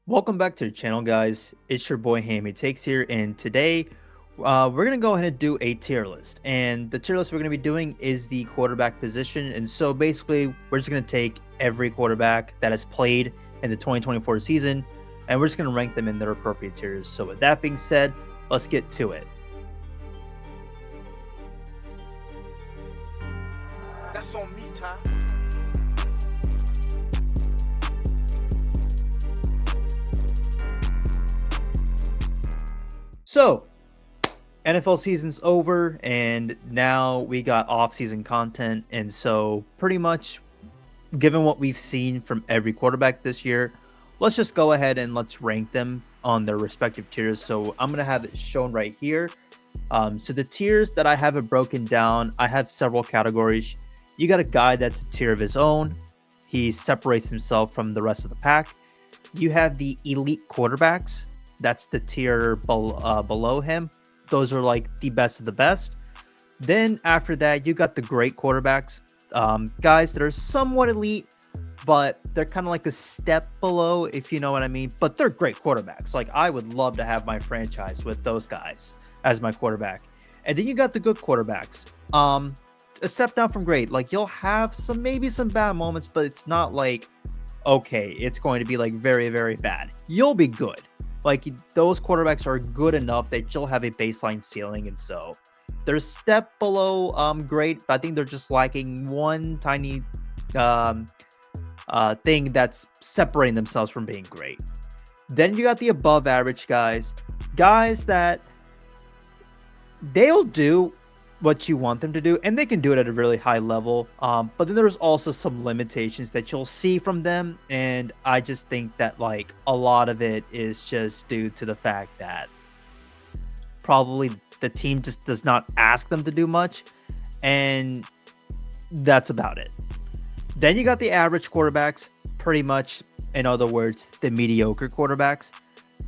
Welcome back to the channel, guys. It's your boy Hammy Takes here, and today we're gonna go ahead and do a tier list. And the tier list we're gonna be doing is the quarterback position. And so basically, we're just gonna take every quarterback that has played in the 2024 season, and we're just gonna rank them in their appropriate tiers. So with that being said, let's get to it. That's on me, Ty. So NFL season's over, and now we got off-season content, and so pretty much given what we've seen from every quarterback this year, let's just go ahead and let's rank them on their respective tiers. So I'm going to have it shown right here. So the tiers that I have it broken down, I have several categories. You got a guy that's a tier of his own. He separates himself from the rest of the pack. You have the elite quarterbacks. That's the tier below him. Those are like the best of the best. Then after that, you got the great quarterbacks, guys that are somewhat elite, but they're kind of like a step below, if you know what I mean. But they're great quarterbacks. Like, I would love to have my franchise with those guys as my quarterback. And then you got the good quarterbacks. A step down from great. Like, you'll have maybe some bad moments, but it's not like, okay, it's going to be like very, very bad. You'll be good. Like, those quarterbacks are good enough that you'll have a baseline ceiling, and so they're a step below great, but I think they're just lacking one tiny um, thing that's separating themselves from being great. Then you got the above average guys that they'll do what you want them to do, and they can do it at a really high level. But then there's also some limitations that you'll see from them, and I just think that like a lot of it is just due to the fact that probably the team just does not ask them to do much, and that's about it. Then you got the average quarterbacks, pretty much, in other words, the mediocre quarterbacks.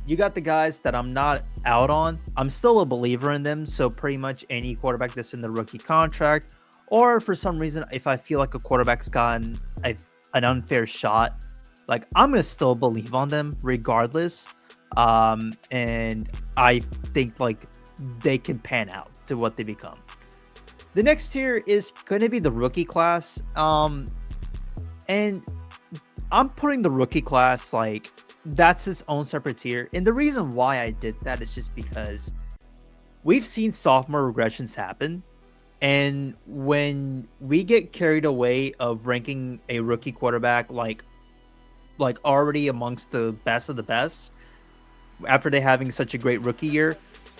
You got the guys that I'm not out on. I'm still a believer in them. So pretty much any quarterback that's in the rookie contract, or for some reason, if I feel like a quarterback's gotten an unfair shot, like, I'm gonna still believe on them regardless. And I think like they can pan out to what they become. The next tier is gonna be the rookie class. And I'm putting the rookie class like that's its own separate tier. And the reason why I did that is just because we've seen sophomore regressions happen. And when we get carried away of ranking a rookie quarterback like already amongst the best of the best after they having such a great rookie year,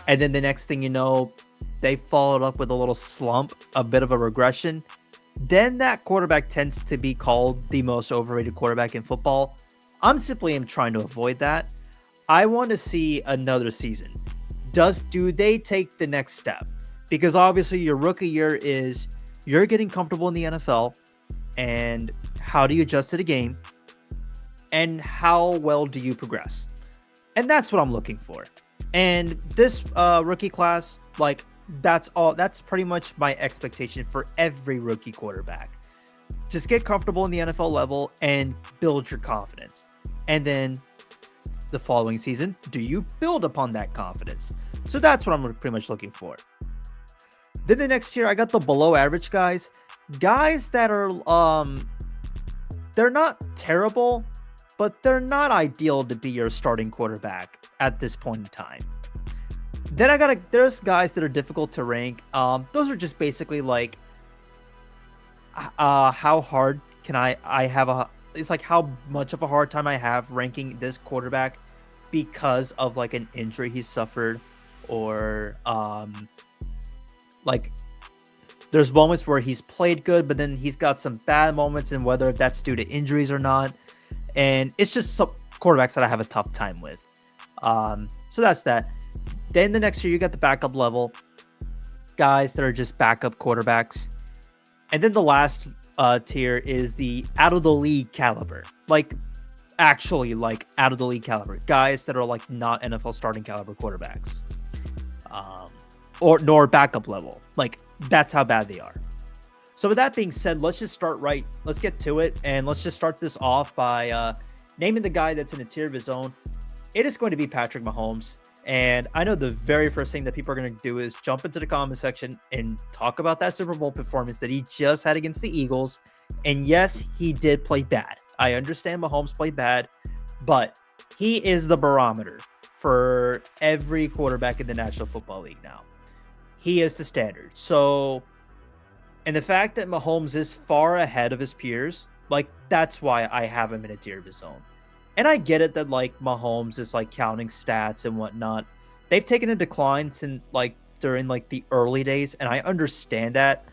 and then the next thing you know, they followed up with a little slump, a bit of a regression, then that quarterback tends to be called the most overrated quarterback in football. I'm simply am trying to avoid that. I want to see another season. Do they take the next step? Because obviously your rookie year is you're getting comfortable in the NFL, and how do you adjust to the game, and how well do you progress? And that's what I'm looking for. And this rookie class, like, that's pretty much my expectation for every rookie quarterback. Just get comfortable in the NFL level and build your confidence. And then the following season, do you build upon that confidence? So that's what I'm pretty much looking for. Then the next year, I got the below average guys that are they're not terrible, but they're not ideal to be your starting quarterback at this point in time. Then there's guys that are difficult to rank. Those are just basically like how hard can I have a it's like how much of a hard time I have ranking this quarterback because of like an injury he suffered, or like there's moments where he's played good, but then he's got some bad moments, and whether that's due to injuries or not. And it's just some quarterbacks that I have a tough time with. So that's that. Then the next year, you got the backup level guys that are just backup quarterbacks. And then the last tier is the out of the league caliber. Like, actually, like, out of the league caliber. Guys that are, like, not NFL starting caliber quarterbacks. Or nor backup level. Like, that's how bad they are. So with that being said, let's just start right. Let's get to it. And let's just start this off by naming the guy that's in a tier of his own, it is going to be Patrick Mahomes. And I know the very first thing that people are going to do is jump into the comment section and talk about that Super Bowl performance that he just had against the Eagles. And yes, he did play bad. I understand Mahomes played bad, but he is the barometer for every quarterback in the National Football League now. He is the standard. So, and the fact that Mahomes is far ahead of his peers, like, that's why I have him in a tier of his own. And I get it that, like, Mahomes is, like, counting stats and whatnot. They've taken a decline since, like, during, like, the early days, and I understand that.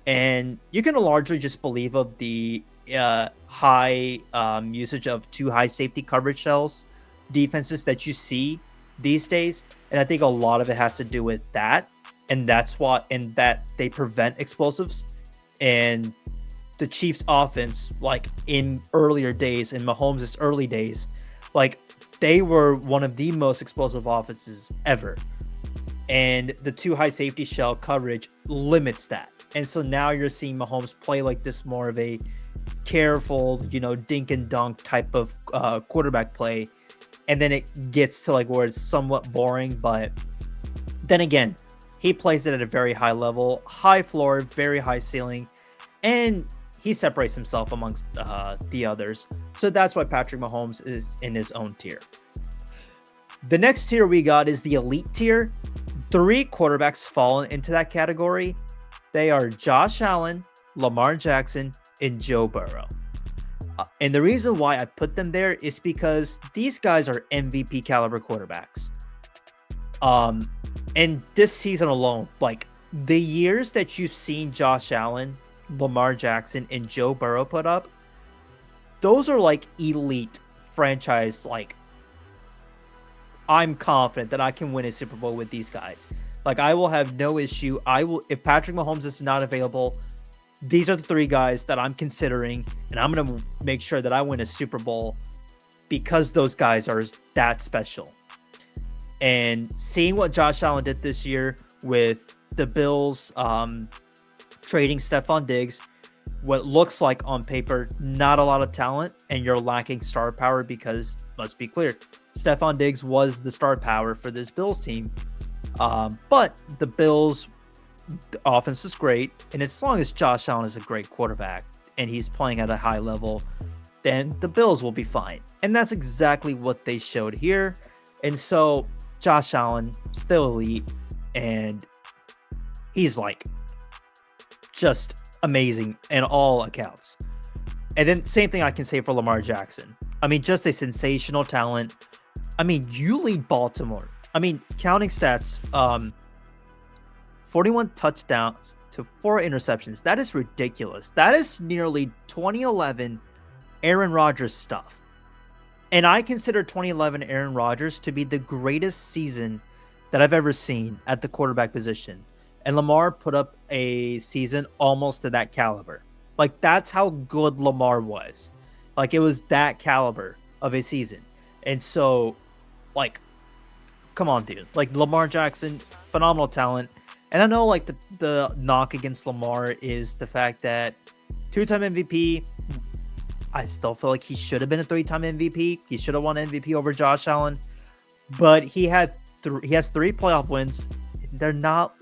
And you can largely just believe of the high usage of two high safety coverage shells defenses that you see these days. And I think a lot of it has to do with that. And that's why, and that they prevent explosives. And the Chiefs offense, like in earlier days, in Mahomes' early days, like they were one of the most explosive offenses ever. And the two high safety shell coverage limits that. And so now you're seeing Mahomes play like this more of a careful, you know, dink and dunk type of quarterback play. And then it gets to like where it's somewhat boring. But then again, he plays it at a very high level, high floor, very high ceiling. And he separates himself amongst the others. So that's why Patrick Mahomes is in his own tier. The next tier we got is the elite tier. 3 quarterbacks fall into that category. They are Josh Allen, Lamar Jackson, and Joe Burrow. And the reason why I put them there is because these guys are MVP caliber quarterbacks. And this season alone, like the years that you've seen Josh Allen, Lamar Jackson, and Joe Burrow put up, those are like elite franchise. Like, I'm confident that I can win a Super Bowl with these guys. Like, I will have no issue. If Patrick Mahomes is not available, these are the 3 guys that I'm considering, and I'm going to make sure that I win a Super Bowl because those guys are that special. And seeing what Josh Allen did this year with the Bills trading Stephon Diggs, what looks like on paper, not a lot of talent, and you're lacking star power because, let's be clear, Stephon Diggs was the star power for this Bills team. But the Bills' offense is great, and as long as Josh Allen is a great quarterback and he's playing at a high level, then the Bills will be fine. And that's exactly what they showed here. And so Josh Allen, still elite, and he's like just amazing in all accounts. And then same thing I can say for Lamar Jackson. I mean, just a sensational talent. I mean, you lead Baltimore. I mean, counting stats, 41 touchdowns to 4 interceptions. That is ridiculous. That is nearly 2011 Aaron Rodgers stuff. And I consider 2011 Aaron Rodgers to be the greatest season that I've ever seen at the quarterback position. And Lamar put up a season almost to that caliber. Like, that's how good Lamar was. Like, it was that caliber of a season. And so, like, come on, dude. Like, Lamar Jackson, phenomenal talent. And I know, like, the knock against Lamar is the fact that 2-time MVP, I still feel like he should have been a 3-time MVP. He should have won MVP over Josh Allen. But he has 3 playoff wins. They're not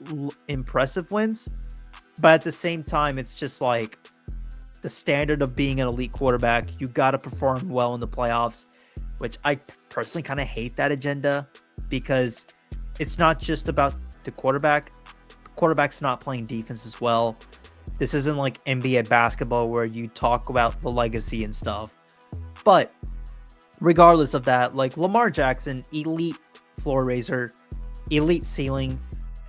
impressive wins. But at the same time, it's just like the standard of being an elite quarterback. You got to perform well in the playoffs, which I personally kind of hate that agenda because it's not just about the quarterback. The quarterback's not playing defense as well. This isn't like NBA basketball where you talk about the legacy and stuff. But regardless of that, like Lamar Jackson, elite floor raiser, elite ceiling,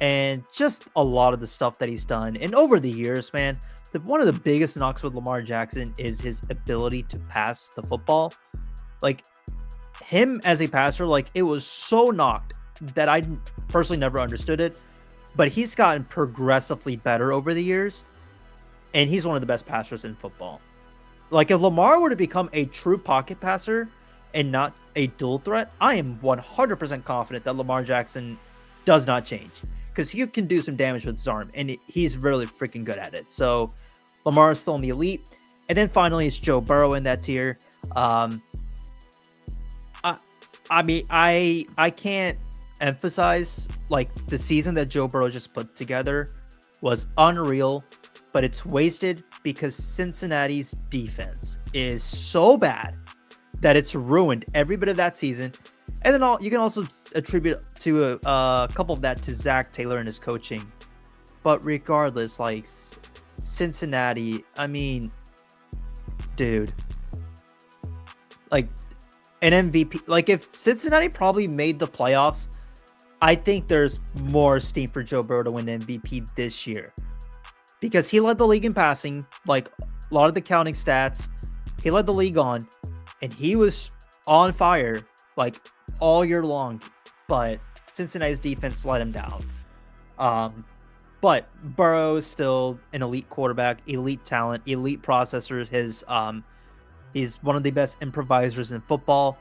and just a lot of the stuff that he's done. And over the years, man, one of the biggest knocks with Lamar Jackson is his ability to pass the football. Like, him as a passer, like, it was so knocked that I personally never understood it. But he's gotten progressively better over the years. And he's one of the best passers in football. Like, if Lamar were to become a true pocket passer and not a dual threat, I am 100% confident that Lamar Jackson does not change. Because he can do some damage with his arm, and he's really freaking good at it. So, Lamar is still in the elite. And then finally, it's Joe Burrow in that tier. I, I mean, I can't emphasize like the season that Joe Burrow just put together was unreal, but it's wasted because Cincinnati's defense is so bad that it's ruined every bit of that season. And then you can also attribute to a couple of that to Zach Taylor and his coaching. But regardless, like Cincinnati, I mean, dude, like an MVP. Like if Cincinnati probably made the playoffs, I think there's more steam for Joe Burrow to win MVP this year because he led the league in passing, like a lot of the counting stats. He led the league on, and he was on fire like all year long. But Cincinnati's defense let him down. But Burrow is still an elite quarterback, elite talent, elite processor. He's one of the best improvisers in football.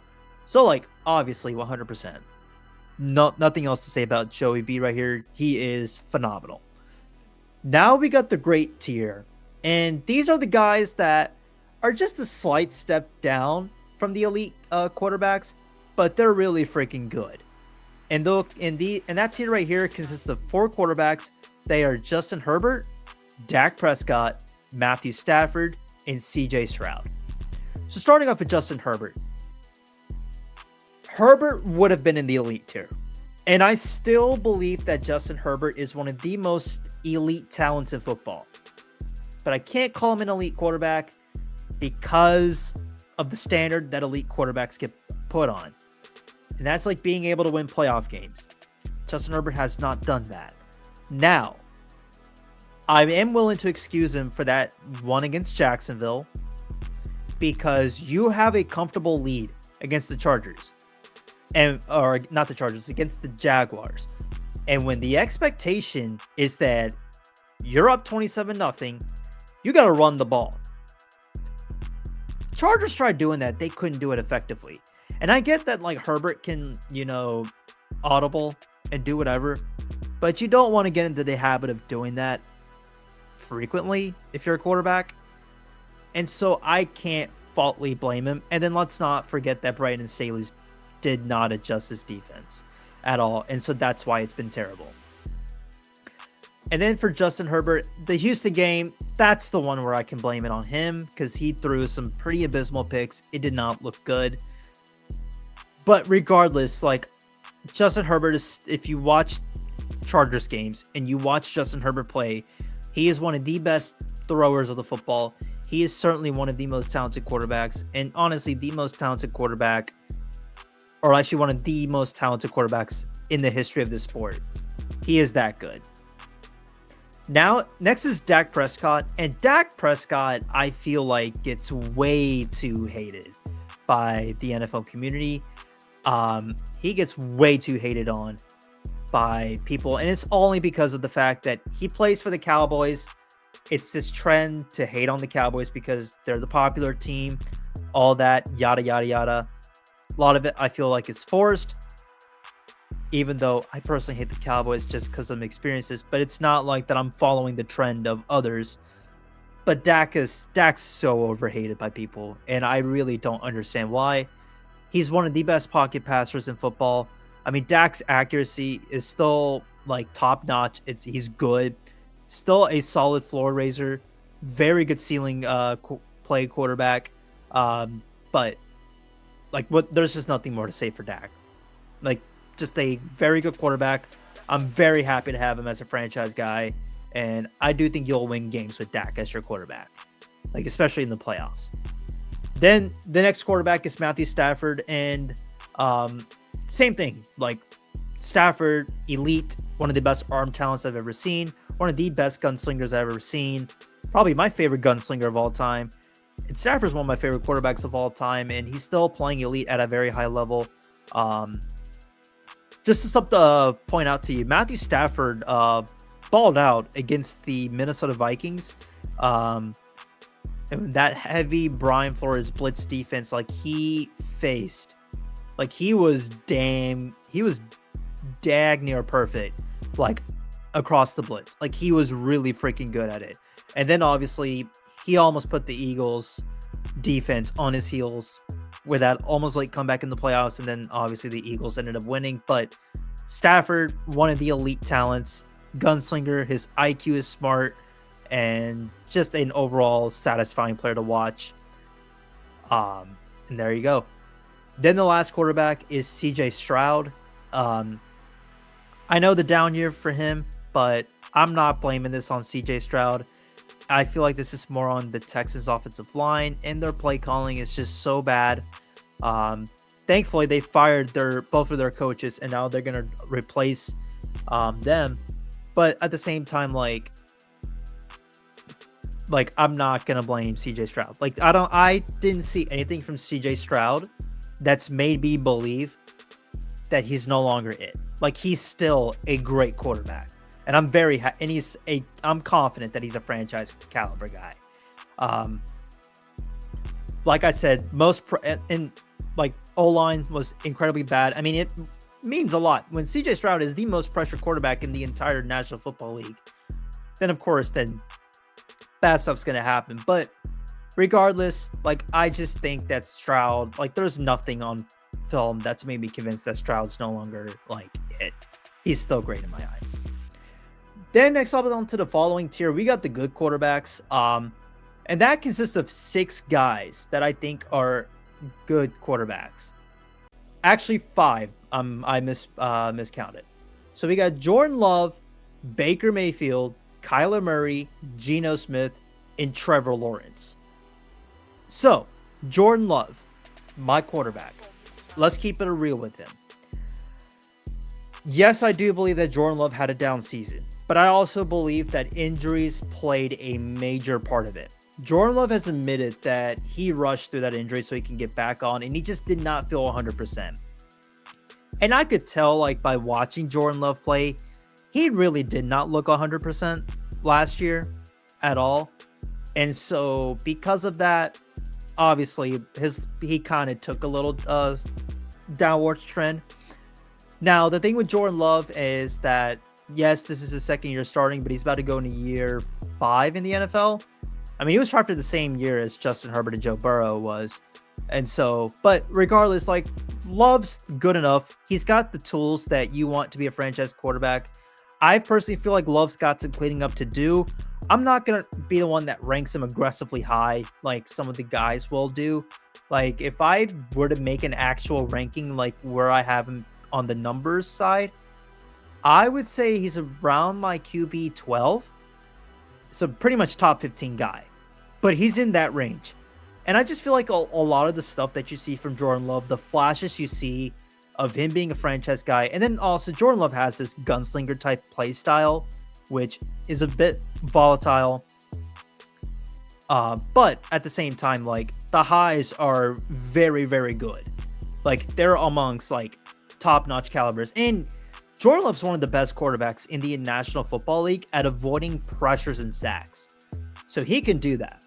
So like obviously 100%. Nothing else to say about Joey B right here. He is phenomenal. Now we got the great tier. And these are the guys that are just a slight step down from the elite quarterbacks, but they're really freaking good. And that tier right here consists of 4 quarterbacks. They are Justin Herbert, Dak Prescott, Matthew Stafford, and CJ Stroud. So starting off with Justin Herbert. Herbert would have been in the elite tier. And I still believe that Justin Herbert is one of the most elite talents in football. But I can't call him an elite quarterback because of the standard that elite quarterbacks get put on. And that's like being able to win playoff games. Justin Herbert has not done that. Now, I am willing to excuse him for that one against Jacksonville because you have a comfortable lead against the Chargers. Or not the Chargers, against the Jaguars. And when the expectation is that you're up 27-0, you got to run the ball. Chargers tried doing that. They couldn't do it effectively. And I get that like Herbert can, audible and do whatever, but you don't want to get into the habit of doing that frequently if you're a quarterback. And so I can't faultly blame him. And then let's not forget that Brandon Staley's did not adjust his defense at all. And so that's why it's been terrible. And then for Justin Herbert, the Houston game, that's the one where I can blame it on him because he threw some pretty abysmal picks. It did not look good. But regardless, like Justin Herbert is, if you watch Chargers games and you watch Justin Herbert play, he is one of the best throwers of the football. He is certainly one of the most talented quarterbacks, and honestly, the most talented quarterback, or actually one of the most talented quarterbacks in the history of this sport. He is that good. Now, next is Dak Prescott, and Dak Prescott, I feel like, gets way too hated by the NFL community. He gets way too hated on by people, and it's only because of the fact that he plays for the Cowboys. It's this trend to hate on the Cowboys because they're the popular team, all that, yada, yada, yada. A lot of it, I feel like, is forced, even though I personally hate the Cowboys just because of my experiences, but it's not like that I'm following the trend of others. But Dak's so overhated by people, and I really don't understand why. He's one of the best pocket passers in football. I mean, Dak's accuracy is still like top notch. He's good, still a solid floor raiser, very good ceiling play quarterback. But like, there's just nothing more to say for Dak. Like, just a very good quarterback. I'm very happy to have him as a franchise guy, and I do think you'll win games with Dak as your quarterback, like especially in the playoffs. Then the next quarterback is Matthew Stafford, and same thing. Like Stafford, elite, one of the best arm talents I've ever seen, one of the best gunslingers I've ever seen, probably my favorite gunslinger of all time. And Stafford's one of my favorite quarterbacks of all time, and he's still playing elite at a very high level. Just something to point out to you, Matthew Stafford balled out against the Minnesota Vikings. And that heavy Brian Flores blitz defense, like he faced, like he was dag near perfect, like across the blitz. Like he was really freaking good at it. And then obviously he almost put the Eagles defense on his heels with that almost late comeback in the playoffs, and then obviously the Eagles ended up winning. But Stafford, one of the elite talents, gunslinger, his IQ is smart, and just an overall satisfying player to watch. And there you go. Then the last quarterback is CJ Stroud. I know the down year for him, but I'm not blaming this on CJ Stroud. I feel like this is more on the Texans offensive line, and their play calling is just so bad. Thankfully, they fired both of their coaches, and now they're gonna replace them. But at the same time, like I'm not gonna blame CJ Stroud. I didn't see anything from CJ Stroud that's made me believe that he's no longer it. Like, he's still a great quarterback, and I'm confident that he's a franchise caliber guy. Like I said, O-line was incredibly bad. I mean, it means a lot when CJ Stroud is the most pressured quarterback in the entire National Football League. Then of course, bad stuff's gonna happen. But regardless, I just think that Stroud, there's nothing on film that's made me convinced that Stroud's no longer it. He's still great in my eyes. Then next up on to the following tier, we got the good quarterbacks. And that consists of 6 guys that I think are good quarterbacks. Actually 5. I miscounted. So we got Jordan Love, Baker Mayfield, Kyler Murray, Geno Smith, and Trevor Lawrence. So, Jordan Love, my quarterback. Let's keep it real with him. Yes, I do believe that Jordan Love had a down season, but I also believe that injuries played a major part of it. Jordan Love has admitted that he rushed through that injury so he can get back on, and he just did not feel 100%. And I could tell, by watching Jordan Love play, he really did not look 100% last year at all. And so because of that, obviously he kind of took a little downward trend. Now, the thing with Jordan Love is that, yes, this is his second year starting, but he's about to go into year 5 in the NFL. I mean, he was drafted the same year as Justin Herbert and Joe Burrow was. And so, but regardless, Love's good enough. He's got the tools that you want to be a franchise quarterback. I personally feel like Love's got some cleaning up to do. I'm not going to be the one that ranks him aggressively high like some of the guys will do. If I were to make an actual ranking, where I have him on the numbers side, I would say he's around my QB 12. So pretty much top 15 guy. But he's in that range. And I just feel like a lot of the stuff that you see from Jordan Love, the flashes you see of him being a franchise guy, and then also Jordan Love has this gunslinger type play style, which is a bit volatile. But at the same time, the highs are very, very good. They're amongst top-notch calibers. And Jordan Love's one of the best quarterbacks in the National Football League at avoiding pressures and sacks. So he can do that.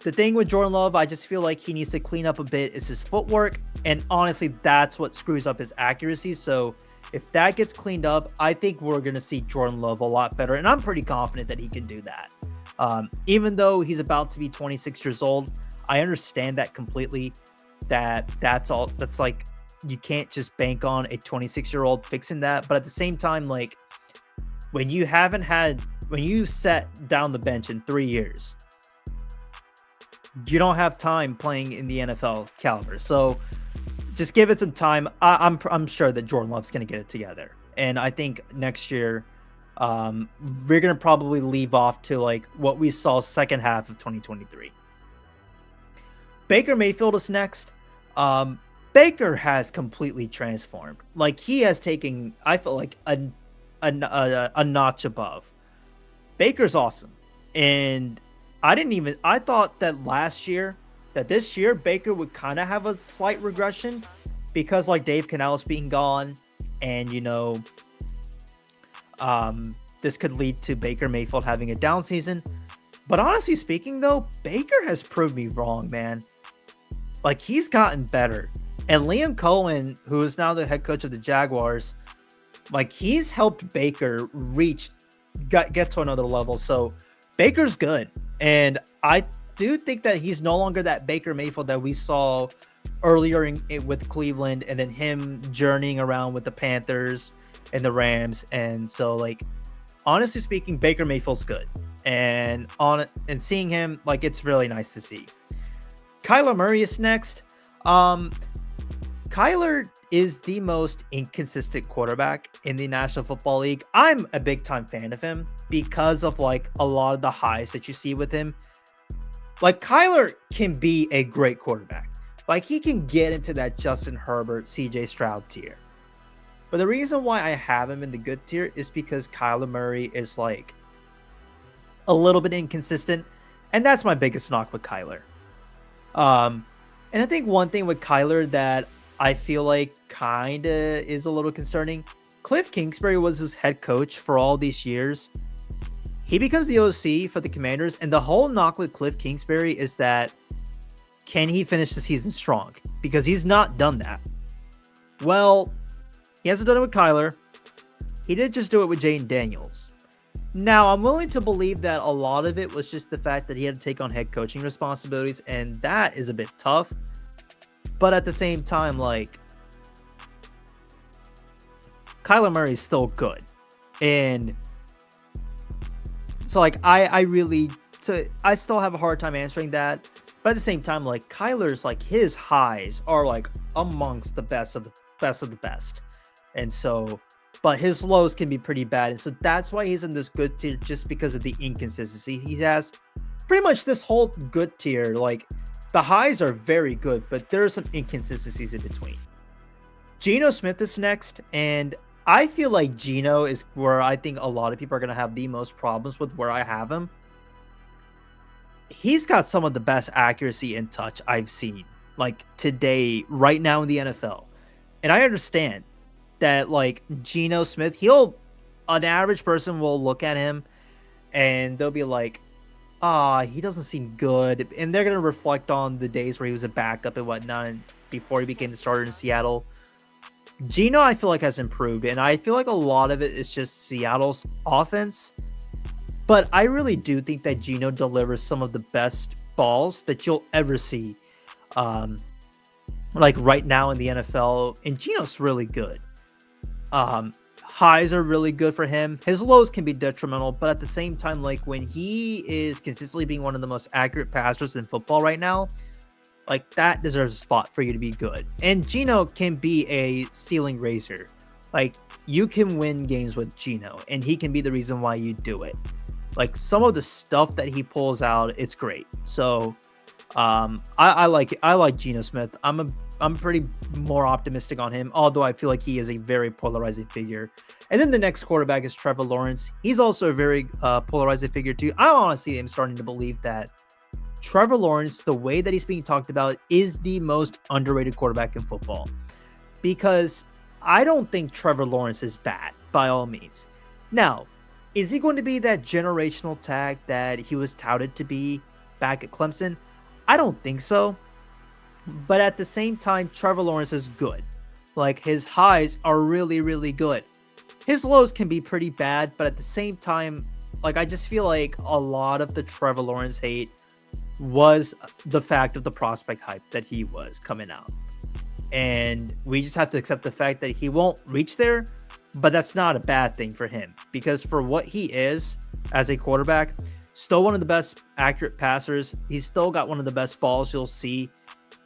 The thing with Jordan Love, I just feel like he needs to clean up a bit, is his footwork. And honestly, that's what screws up his accuracy. So if that gets cleaned up, I think we're going to see Jordan Love a lot better. And I'm pretty confident that he can do that. Even though he's about to be 26 years old, I understand that completely. That's you can't just bank on a 26-year-old fixing that. But at the same time, when you set down the bench in 3 years, you don't have time playing in the NFL caliber. So just give it some time. I'm sure that Jordan Love's going to get it together. And I think next year, we're going to probably leave off to what we saw second half of 2023. Baker Mayfield is next. Baker has completely transformed. He has taken, I feel like, a notch above. Baker's awesome. And I thought that this year, Baker would kind of have a slight regression because Dave Canales being gone, and this could lead to Baker Mayfield having a down season. But honestly speaking, though, Baker has proved me wrong, man. He's gotten better. And Liam Cohen, who is now the head coach of the Jaguars, he's helped Baker get to another level. So Baker's good. And do think that he's no longer that Baker Mayfield that we saw earlier with Cleveland, and then him journeying around with the Panthers and the Rams. And so, like, honestly speaking, Baker Mayfield's good, and seeing him, like, it's really nice to see. Kyler Murray is next. Kyler is the most inconsistent quarterback in the National Football League. I'm a big time fan of him because of like a lot of the highs that you see with him. Like, Kyler can be a great quarterback. Like, he can get into that Justin Herbert, CJ Stroud tier. But the reason why I have him in the good tier is because Kyler Murray is like a little bit inconsistent. And that's my biggest knock with Kyler. And I think one thing with Kyler that I feel like kind of is a little concerning. Cliff Kingsbury was his head coach for all these years. He becomes the OC for the Commanders, and the whole knock with Cliff Kingsbury is that can he finish the season strong? Because he's not done that. Well, he hasn't done it with Kyler. He did just do it with Jayden Daniels. Now, I'm willing to believe that a lot of it was just the fact that he had to take on head coaching responsibilities, and that is a bit tough. But at the same time, like, Kyler Murray is still good. And so, like, I still have a hard time answering that. But at the same time, like, Kyler's, like, his highs are, like, amongst the best of the best. And so, but his lows can be pretty bad. And so that's why he's in this good tier, just because of the inconsistency he has. Pretty much this whole good tier, like, the highs are very good, but there are some inconsistencies in between. Geno Smith is next, and I feel like Geno is where I think a lot of people are going to have the most problems with where I have him. He's got some of the best accuracy and touch I've seen, like, today, right now in the NFL. And I understand that, like, Geno Smith, an average person will look at him and they'll be like, he doesn't seem good. And they're going to reflect on the days where he was a backup and whatnot, and before he became the starter in Seattle. Geno, I feel like, has improved, and I feel like a lot of it is just Seattle's offense. But I really do think that Geno delivers some of the best balls that you'll ever see, like right now in the NFL. And Geno's really good. Highs are really good for him. His lows can be detrimental, but at the same time, like, when he is consistently being one of the most accurate passers in football right now, like, that deserves a spot for you to be good. And Geno can be a ceiling raiser. Like, you can win games with Geno, and he can be the reason why you do it. Like, some of the stuff that he pulls out, it's great. So, I like it. I like Geno Smith. I'm pretty more optimistic on him, although I feel like he is a very polarizing figure. And then the next quarterback is Trevor Lawrence. He's also a very polarizing figure too. I honestly am starting to believe that Trevor Lawrence, the way that he's being talked about, is the most underrated quarterback in football. Because I don't think Trevor Lawrence is bad, by all means. Now, is he going to be that generational tag that he was touted to be back at Clemson? I don't think so. But at the same time, Trevor Lawrence is good. Like, his highs are really, really good. His lows can be pretty bad, but at the same time, like, I just feel like a lot of the Trevor Lawrence hate was the fact of the prospect hype that he was coming out. And we just have to accept the fact that he won't reach there, but that's not a bad thing for him, because for what he is as a quarterback, still one of the best accurate passers. He's still got one of the best balls you'll see.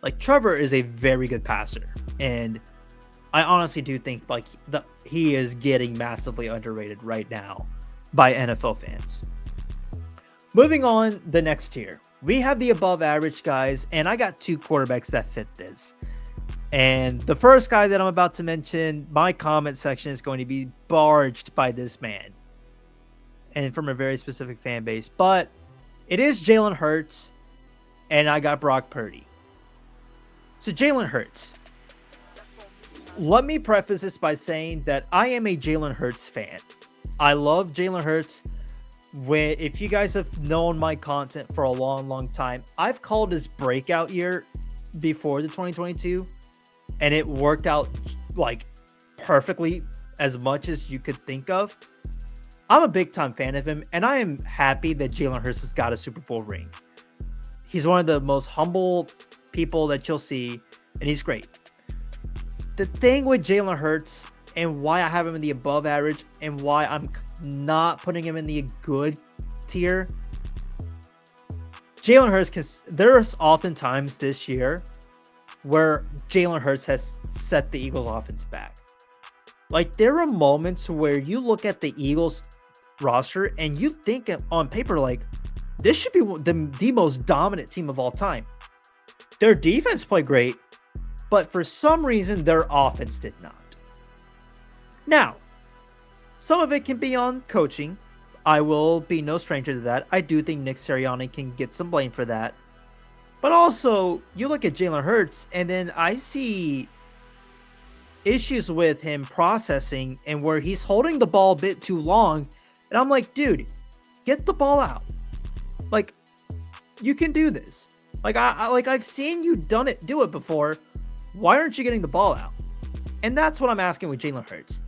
Like, Trevor is a very good passer, and I honestly do think, like, he is getting massively underrated right now by NFL fans. Moving on, the next tier, we have the above average guys, and I got two quarterbacks that fit this. And the first guy that I'm about to mention, my comment section is going to be barged by this man, and from a very specific fan base, but it is Jalen Hurts, and I got Brock Purdy. So Jalen Hurts. Let me preface this by saying that I am a Jalen Hurts fan. I love Jalen Hurts. If you guys have known my content for a long, long time, I've called his breakout year before the 2022, and it worked out, like, perfectly as much as you could think of. I'm a big time fan of him, and I am happy that Jalen Hurts has got a Super Bowl ring. He's one of the most humble people that you'll see, and he's great. The thing with Jalen Hurts and why I have him in the above average and why I'm not putting him in the good tier, Jalen Hurts, there's often times this year where Jalen Hurts has set the Eagles offense back. Like, there are moments where you look at the Eagles roster and you think on paper, like, this should be the most dominant team of all time. Their defense played great, but for some reason, their offense did not. Now, some of it can be on coaching. I will be no stranger to that. I do think Nick Sirianni can get some blame for that. But also, you look at Jalen Hurts, and then I see issues with him processing and where he's holding the ball a bit too long. And I'm like, dude, get the ball out. Like, you can do this. Like, I've seen you do it before. Why aren't you getting the ball out? And that's what I'm asking with Jalen Hurts.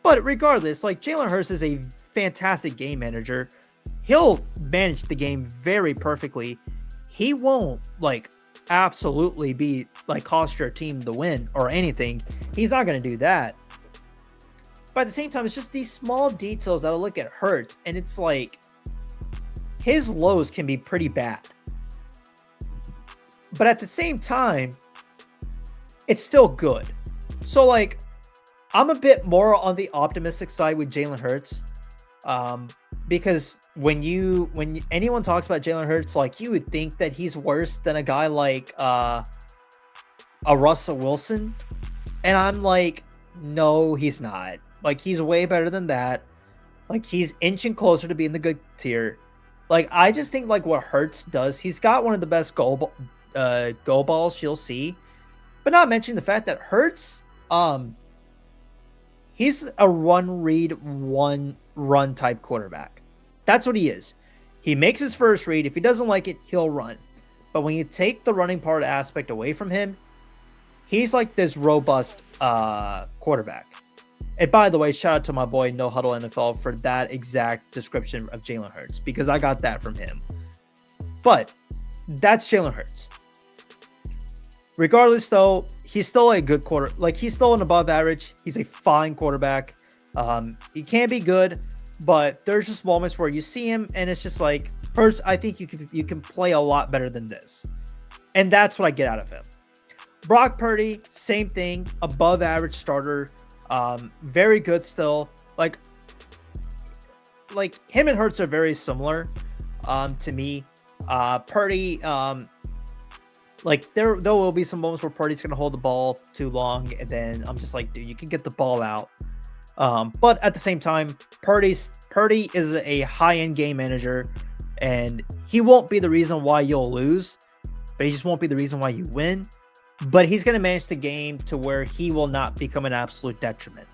But regardless, like, Jalen Hurts is a fantastic game manager. He'll manage the game very perfectly. He won't, like, absolutely be, like, cost your team the win or anything. He's not going to do that. But at the same time, it's just these small details that I look at Hurts, and it's like, his lows can be pretty bad. But at the same time, it's still good. So, like, I'm a bit more on the optimistic side with Jalen Hurts, because when anyone talks about Jalen Hurts, like, you would think that he's worse than a guy like a Russell Wilson, and I'm like, no, he's not. Like, he's way better than that. Like, he's inching closer to being the good tier. Like, I just think, like, what Hurts does, he's got one of the best goal balls you'll see, but not mentioning the fact that Hurts, he's a one run type quarterback. That's what he is. He makes his first read. If he doesn't like it, he'll run. But when you take the running part aspect away from him, he's like this robust quarterback. And by the way, shout out to my boy No Huddle NFL for that exact description of Jalen Hurts, because I got that from him. But that's Jalen Hurts. Regardless, though, he's still a good quarter. Like, he's still an above average. He's a fine quarterback. He can be good, but there's just moments where you see him and it's just like, Hurts, I think you can play a lot better than this. And that's what I get out of him. Brock Purdy, same thing, above average starter. Very good still. Like him and Hurts are very similar to me. Purdy, like, there will be some moments where Purdy's going to hold the ball too long, and then I'm just like, dude, you can get the ball out. But at the same time, Purdy is a high-end game manager, and he won't be the reason why you'll lose, but he just won't be the reason why you win. But he's going to manage the game to where he will not become an absolute detriment.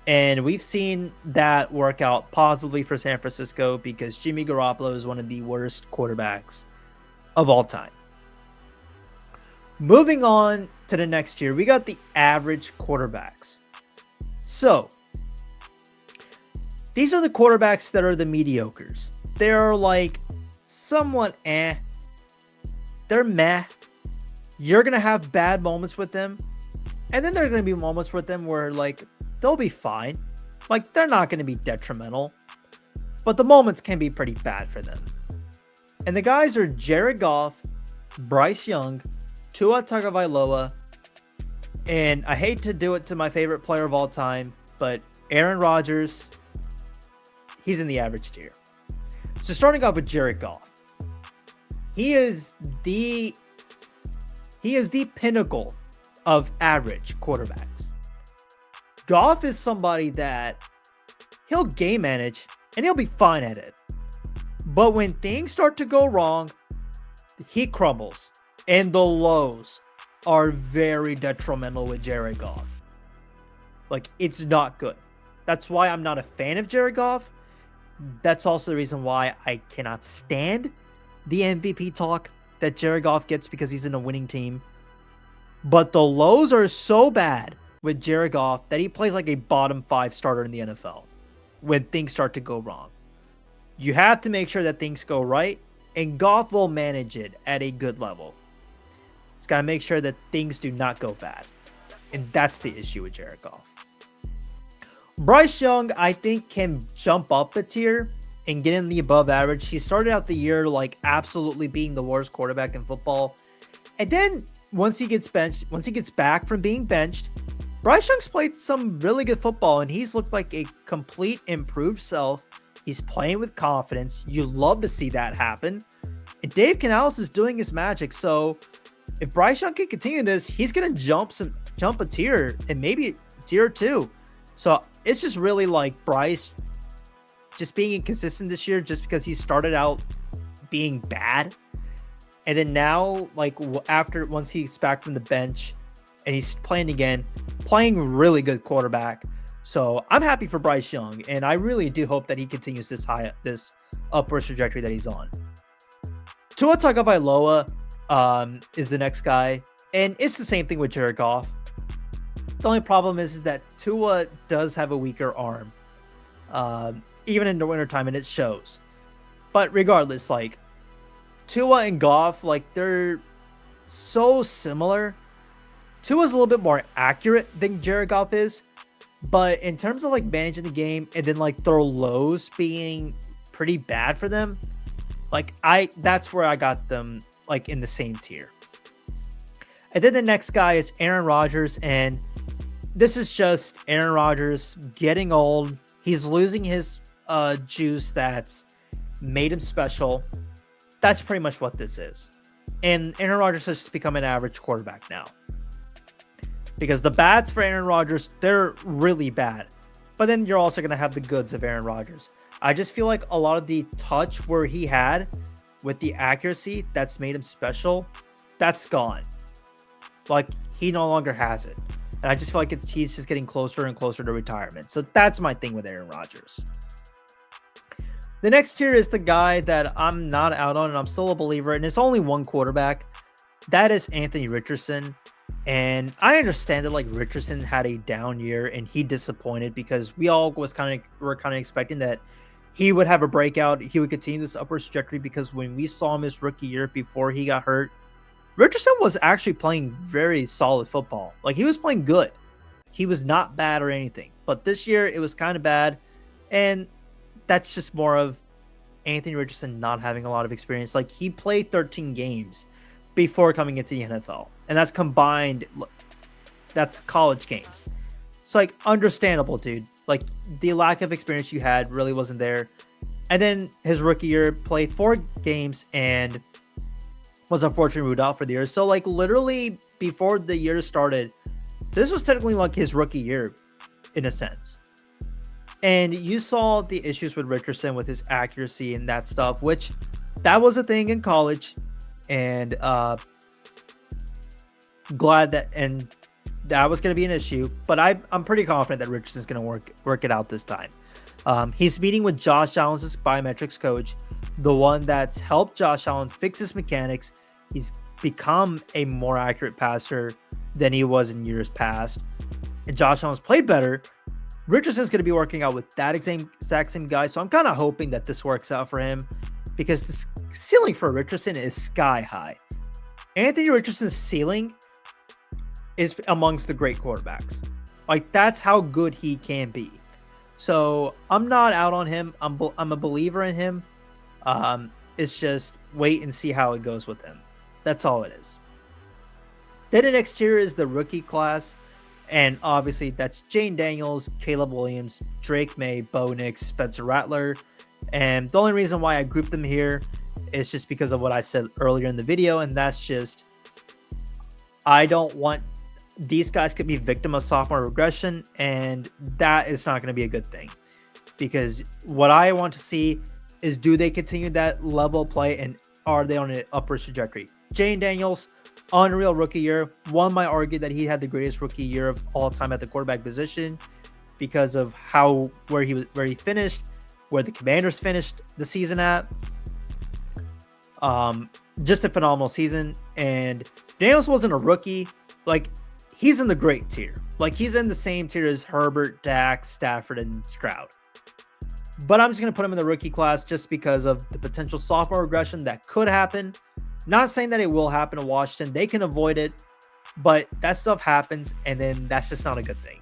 And we've seen that work out positively for San Francisco, because Jimmy Garoppolo is one of the worst quarterbacks of all time. Moving on to the next tier, we got the average quarterbacks. So, these are the quarterbacks that are the mediocres. They're like somewhat They're meh. You're going to have bad moments with them. And then there are going to be moments with them where, like, they'll be fine. Like, they're not going to be detrimental. But the moments can be pretty bad for them. And the guys are Jared Goff, Bryce Young, Tua Tagovailoa, and I hate to do it to my favorite player of all time, but Aaron Rodgers, he's in the average tier. So starting off with Jared Goff, he is the pinnacle of average quarterbacks. Goff is somebody that he'll game manage and he'll be fine at it. But when things start to go wrong, he crumbles. And the lows are very detrimental with Jared Goff. Like, it's not good. That's why I'm not a fan of Jared Goff. That's also the reason why I cannot stand the MVP talk that Jared Goff gets, because he's in a winning team. But the lows are so bad with Jared Goff that he plays like a bottom 5 starter in the NFL when things start to go wrong. You have to make sure that things go right, and Goff will manage it at a good level. He's got to make sure that things do not go bad. And that's the issue with Jared Goff. Bryce Young, I think, can jump up a tier and get in the above average. He started out the year like absolutely being the worst quarterback in football. And then once he gets back from being benched, Bryce Young's played some really good football and he's looked like a complete improved self. He's playing with confidence. You love to see that happen. And Dave Canales is doing his magic. So if Bryce Young can continue this, he's going to jump a tier and maybe tier 2. So it's just really like Bryce just being inconsistent this year just because he started out being bad. And then now, like once he's back from the bench and he's playing again, playing really good quarterback. So I'm happy for Bryce Young. And I really do hope that he continues this upward trajectory that he's on. Tua Tagovailoa is the next guy. And it's the same thing with Jared Goff. The only problem is that Tua does have a weaker arm, even in the wintertime, and it shows. But regardless, like, Tua and Goff, like, they're so similar. Tua's a little bit more accurate than Jared Goff is, but in terms of, like, managing the game and then, like, their lows being pretty bad for them, like, that's where I got them, like, in the same tier. And then the next guy is Aaron Rodgers, and this is just Aaron Rodgers getting old. He's losing his juice that's made him special. That's pretty much what this is. And Aaron Rodgers has just become an average quarterback now. Because the bads for Aaron Rodgers, they're really bad. But then you're also going to have the goods of Aaron Rodgers. I just feel like a lot of the touch where he had with the accuracy that's made him special, that's gone. Like, he no longer has it. And I just feel like he's just getting closer and closer to retirement. So that's my thing with Aaron Rodgers. The next tier is the guy that I'm not out on and I'm still a believer in. It's only one quarterback. That is Anthony Richardson. And I understand that, like, Richardson had a down year and he disappointed because we all were kind of expecting that he would have a breakout. He would continue this upward trajectory because when we saw him his rookie year before he got hurt, Richardson was actually playing very solid football. Like, he was playing good. He was not bad or anything. But this year, it was kind of bad. And that's just more of Anthony Richardson not having a lot of experience. Like, he played 13 games before coming into the NFL. And that's combined. That's college games. So, like, understandable, dude. Like, the lack of experience you had really wasn't there. And then his rookie year, played 4 games and was unfortunately ruled out for the year. So, like, literally before the year started, this was technically like his rookie year in a sense. And you saw the issues with Richardson with his accuracy and that stuff, which that was a thing in college. And glad that was going to be an issue. But I'm pretty confident that Richardson's going to work it out this time. He's meeting with Josh Allen's biometrics coach, the one that's helped Josh Allen fix his mechanics. He's become a more accurate passer than he was in years past. And Josh Allen's played better. Richardson's going to be working out with that exact same guy. So I'm kind of hoping that this works out for him because the ceiling for Richardson is sky high. Anthony Richardson's ceiling is amongst the great quarterbacks. Like, that's how good he can be. So I'm not out on him. I'm a believer in him. It's just wait and see how it goes with him. That's all it is. Then the next tier is the rookie class. And obviously that's Jane Daniels, Caleb Williams, Drake May, Bo Nix, Spencer Rattler. And the only reason why I grouped them here is just because of what I said earlier in the video. And that's just, I don't want these guys could be victim of sophomore regression, and that is not going to be a good thing. Because what I want to see is, do they continue that level of play, and are they on an upward trajectory? Jane Daniels, unreal rookie year. One might argue that he had the greatest rookie year of all time at the quarterback position because of where he finished, where the Commanders finished the season at. Just a phenomenal season. And Daniels wasn't a rookie. Like, he's in the great tier. Like, he's in the same tier as Herbert, Dak, Stafford, and Stroud. but I'm just going to put him in the rookie class just because of the potential sophomore regression that could happen. Not saying that it will happen in Washington. They can avoid it, but that stuff happens, and then that's just not a good thing.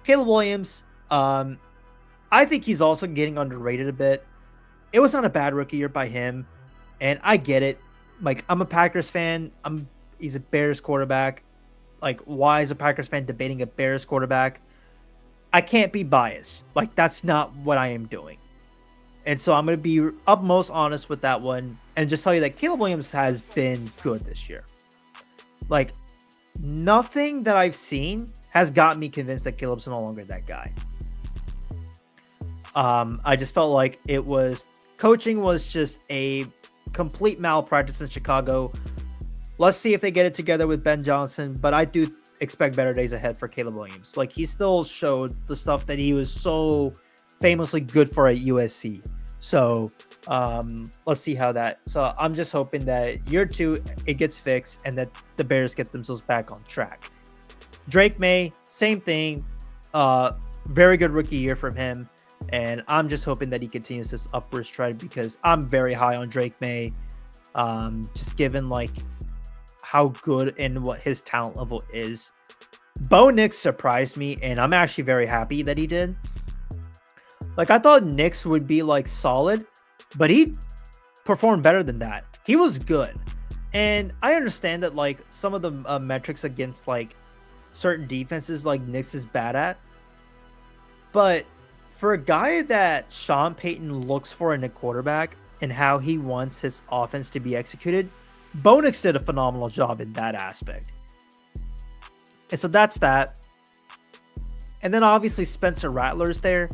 Caleb Williams, I think he's also getting underrated a bit. It was not a bad rookie year by him, and I get it. Like, I'm a Packers fan. He's a Bears quarterback. Like, why is a Packers fan debating a Bears quarterback? I can't be biased. Like, that's not what I am doing. And so I'm going to be utmost honest with that one and just tell you that Caleb Williams has been good this year. Like, nothing that I've seen has gotten me convinced that Caleb's no longer that guy. I just felt like coaching was just a complete malpractice in Chicago. Let's see if they get it together with Ben Johnson, but I do expect better days ahead for Caleb Williams. Like, he still showed the stuff that he was so famously good for at USC. So let's see how that. So I'm just hoping that year 2 it gets fixed and that the Bears get themselves back on track. Drake May, same thing. Very good rookie year from him. And I'm just hoping that he continues this upward stride because I'm very high on Drake May. Just given like how good and what his talent level is. Bo Nix surprised me, and I'm actually very happy that he did. Like, I thought Nix would be like solid, but he performed better than that. He was good. And I understand that like some of the metrics against like certain defenses like Nix is bad at. But for a guy that Sean Payton looks for in a quarterback and how he wants his offense to be executed, Bo Nix did a phenomenal job in that aspect. And so that's that. And then obviously Spencer Rattler's there.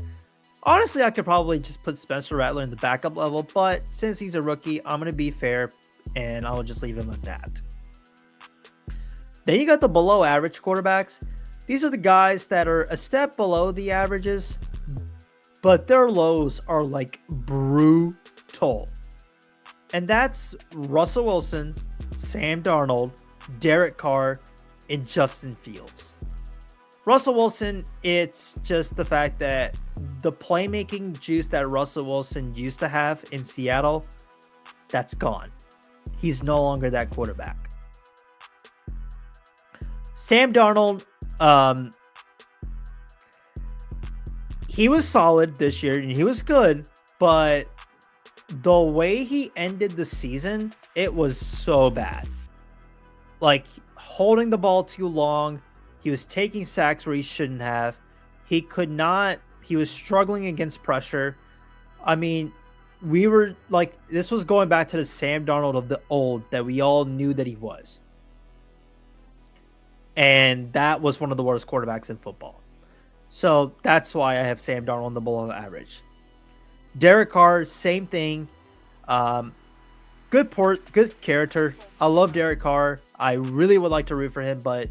Honestly, I could probably just put Spencer Rattler in the backup level, but since he's a rookie, I'm going to be fair and I'll just leave him at that. Then you got the below average quarterbacks. These are the guys that are a step below the averages, but their lows are like brutal. And that's Russell Wilson, Sam Darnold, Derek Carr, and Justin Fields. Russell Wilson, it's just the fact that the playmaking juice that Russell Wilson used to have in Seattle, that's gone. He's no longer that quarterback. Sam Darnold, he was solid this year and he was good, but the way he ended the season, it was so bad. Like, holding the ball too long. He was taking sacks where he shouldn't have. He was struggling against pressure. I mean, we were like, this was going back to the Sam Darnold of the old that we all knew that he was. And that was one of the worst quarterbacks in football. So that's why I have Sam Darnold on the below average. Derek Carr, same thing. Good character. I love Derek Carr. I really would like to root for him, but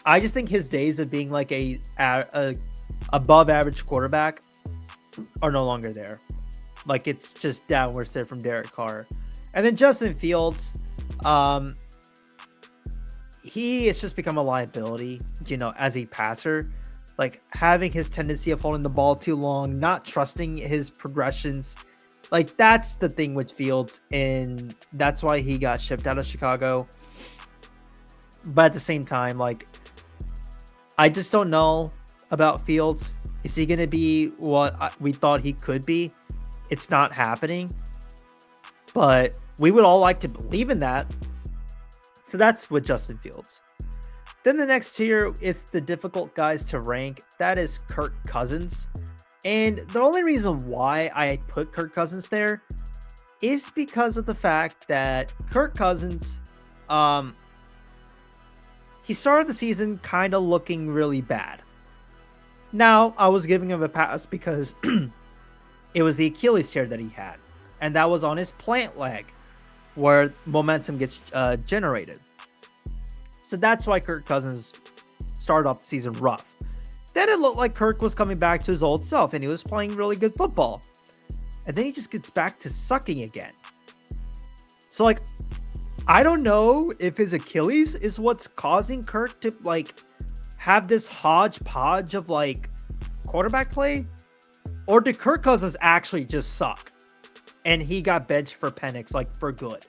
I just think his days of being like a above average quarterback are no longer there. Like, it's just downwards there from Derek Carr. And then Justin Fields, he has just become a liability, as a passer. Like, having his tendency of holding the ball too long, not trusting his progressions. Like, that's the thing with Fields, and that's why he got shipped out of Chicago. But at the same time, like, I just don't know about Fields. Is he going to be what we thought he could be? It's not happening. But we would all like to believe in that. So that's with Justin Fields. Then the next tier, it's the difficult guys to rank. That is Kirk Cousins. And the only reason why I put Kirk Cousins there is because of the fact that Kirk Cousins, he started the season kind of looking really bad. Now, I was giving him a pass because it was the Achilles tear that he had. And that was on his plant leg where momentum gets generated. So that's why Kirk Cousins started off the season rough. Then it looked like Kirk was coming back to his old self and he was playing really good football. And then he just gets back to sucking again. So, like, I don't know if his Achilles is what's causing Kirk to, like, have this hodgepodge of, like, quarterback play. Or did Kirk Cousins actually just suck? And he got benched for Penix, like, for good.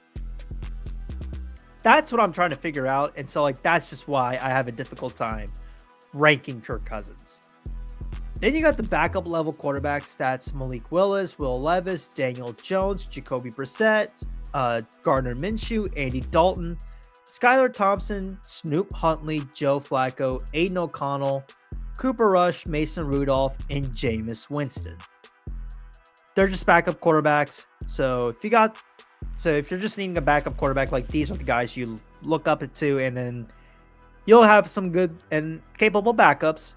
That's what I'm trying to figure out. And so, like, that's just why I have a difficult time ranking Kirk Cousins. Then you got the backup level quarterback stats: Malik Willis, Will Levis, Daniel Jones, Jacoby Brissett, Gardner Minshew, Andy Dalton, Skylar Thompson, Snoop Huntley, Joe Flacco, Aiden O'Connell, Cooper Rush, Mason Rudolph, and Jameis Winston. They're just backup quarterbacks. So if you're just needing a backup quarterback, like, these are the guys you look up to, and then you'll have some good and capable backups.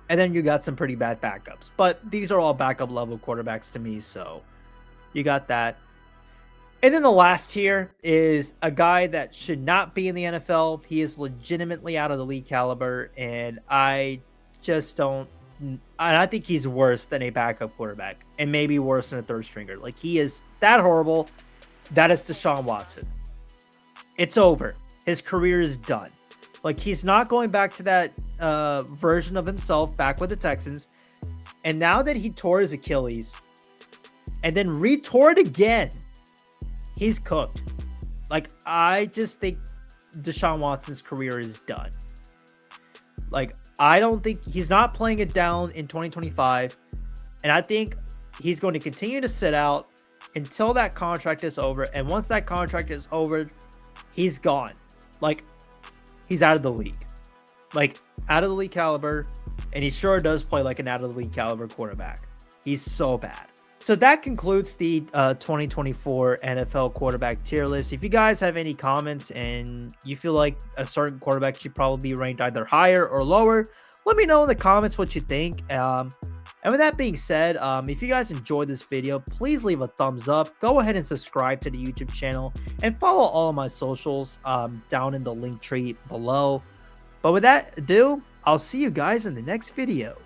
And then you got some pretty bad backups. But these are all backup level quarterbacks to me, so you got that. And then the last tier is a guy that should not be in the NFL. He is legitimately out of the league caliber, and I just don't. And I think he's worse than a backup quarterback, and maybe worse than a third stringer. Like, he is that horrible. That is Deshaun Watson. It's over. His career is done. Like, he's not going back to that version of himself back with the Texans. And now that he tore his Achilles and then re-tore it again, he's cooked. Like, I just think Deshaun Watson's career is done. Like, I don't think he's not playing it down in 2025. And I think he's going to continue to sit out until that contract is over. And once that contract is over, he's gone. Like, he's out of the league. Like, out of the league caliber. And he sure does play like an out of the league caliber quarterback. He's so bad. So that concludes the 2024 NFL quarterback tier list. If you guys have any comments and you feel like a certain quarterback should probably be ranked either higher or lower, let me know in the comments what you think. And with that being said, if you guys enjoyed this video, please leave a thumbs up. Go ahead and subscribe to the YouTube channel and follow all of my socials down in the link tree below. But with that ado, I'll see you guys in the next video.